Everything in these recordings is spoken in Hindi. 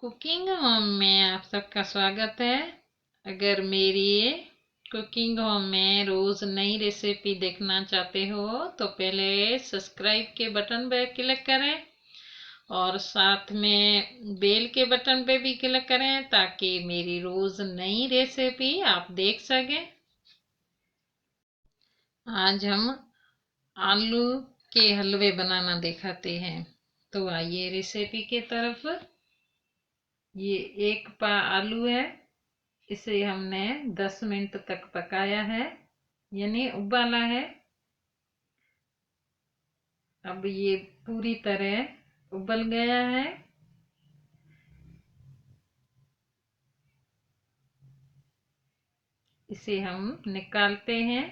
कुकिंग होम में आप सबका स्वागत है। अगर मेरी कुकिंग होम में रोज नई रेसिपी देखना चाहते हो तो पहले सब्सक्राइब के बटन पे क्लिक करें और साथ में बेल के बटन पे भी क्लिक करें ताकि मेरी रोज नई रेसिपी आप देख सकें। आज हम आलू के हलवे बनाना दिखाते हैं। तो आइए रेसिपी की तरफ। ये एक पा आलू है, इसे हमने 10 मिनट तक पकाया है, यानी उबाला है। अब ये पूरी तरह उबल गया है। इसे हम निकालते हैं।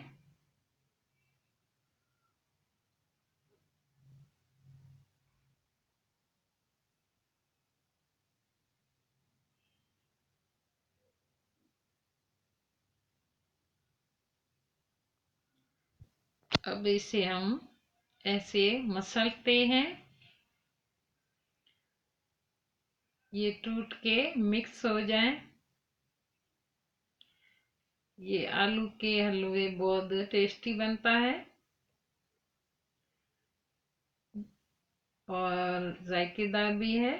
अब इसे हम ऐसे मसलते हैं, ये टूट के मिक्स हो जाए। ये आलू के हलवे बहुत टेस्टी बनता है और जायकेदार भी है।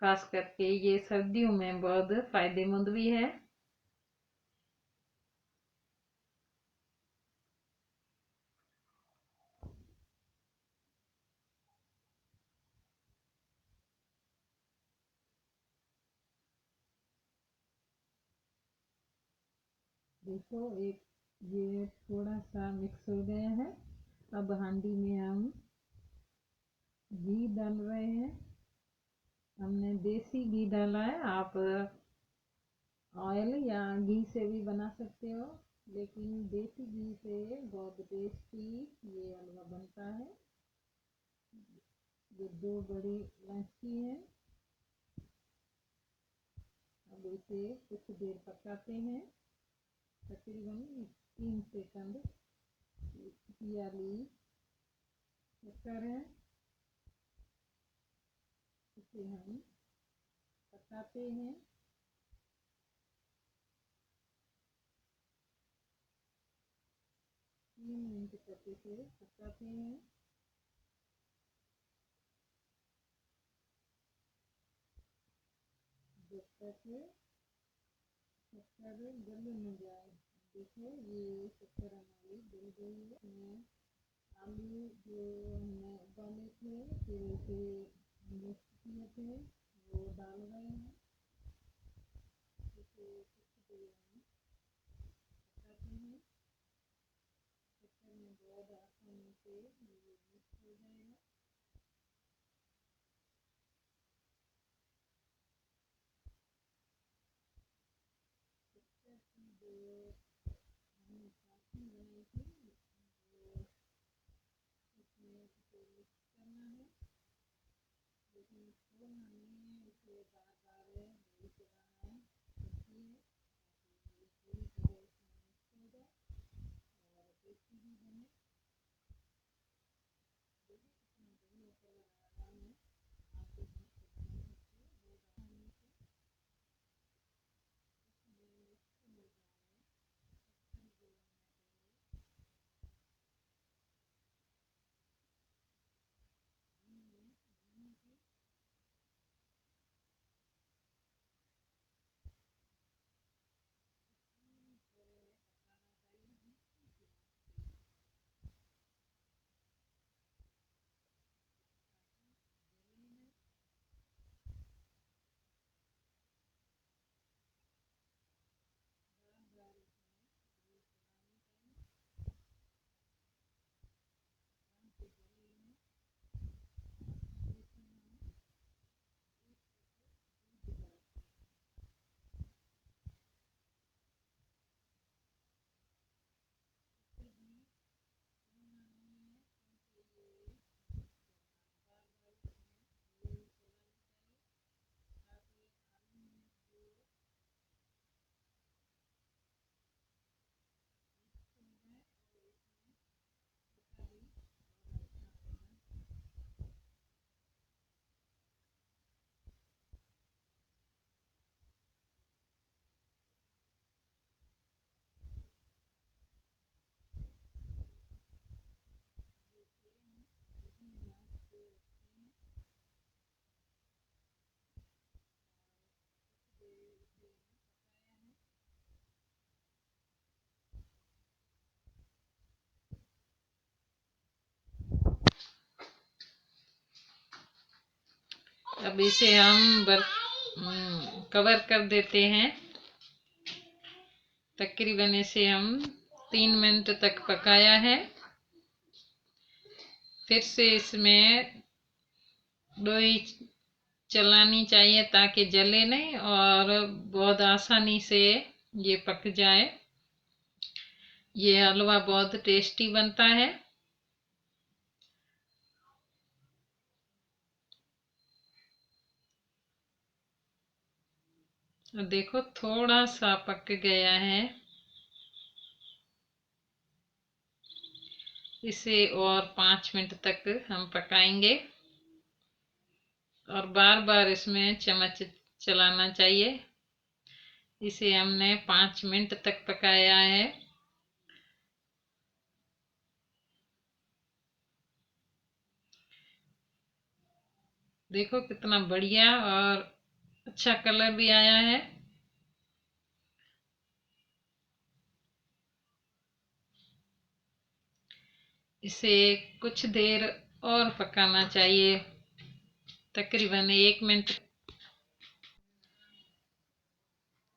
खास करके ये सर्दियों में बहुत फायदेमंद भी है। देखो, एक ये थोड़ा सा मिक्स हो गया है। अब हांडी में हम घी डाल रहे हैं। हमने देसी घी डाला है, आप ऑयल या घी से भी बना सकते हो, लेकिन देसी घी से बहुत टेस्टी ये हलवा बनता है। ये 2 बड़ी इलायची है। अब इसे कुछ देर पकाते हैं, तकरीबन 3 सेकंड। पियाली कुकर है, इसे हम पकाते हैं। 3 मिनट तक इसे पकाते हैं। जब तक शक्कर गल न जाए। देखो, ये शक्कर हमारी गल गई है। इसमें आलू जो हमने उबाले थे फिर उसे मिक्स किए थे वो डाल रहे हैं। इसे कुछ देर हम पकाते हैं। शक्कर में बहुत आसानी से ये मिक्स हो जाएगा। शक्कर की जो हमने चाशनी बनाई थी वो इसमें इसे मिक्स करना है, लेकिन छोड़ना नहीं है। इसे बार बार नहीं चलाना है, इसलिए ये पूरी तरह इसमें मिक्स हो जाए और टेस्टी भी बने। देखो कितना बढ़िया कलर आ रहा है। आप भी घर पे बना सकते हो बहुत आसानी से। इसमें मिक्स हो जाए, शक्कर गलने दो। धीमे धीमे से पूरी तरह पकाना चाहिए, हल्की सी आंच पे। अब इसे हम कवर कर देते हैं। तकरीबन इसे हम 3 मिनट तक पकाया है। फिर से इसमें लोई चलानी चाहिए ताकि जले नहीं और बहुत आसानी से ये पक जाए। ये हलवा बहुत टेस्टी बनता है। देखो थोड़ा सा पक गया है। इसे और 5 मिनट तक हम पकाएंगे और बार बार इसमें चम्मच चलाना चाहिए। इसे हमने 5 मिनट तक पकाया है। देखो कितना बढ़िया और अच्छा कलर भी आया है। इसे कुछ देर और पकाना चाहिए, तकरीबन 1 मिनट।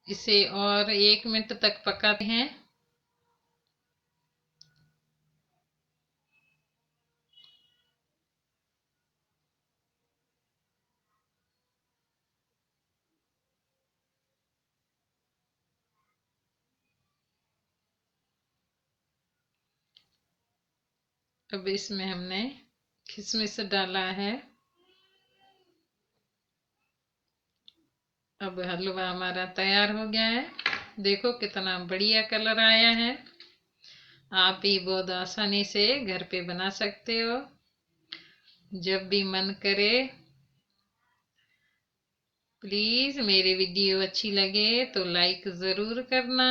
इसे और 1 मिनट तक पकाते हैं। अब इसमें हमने किशमिश डाला है। अब हलवा हमारा तैयार हो गया है। देखो कितना बढ़िया कलर आया है। आप भी बहुत आसानी से घर पे बना सकते हो। जब भी मन करे। प्लीज़ मेरी वीडियो अच्छी लगे तो लाइक ज़रूर करना।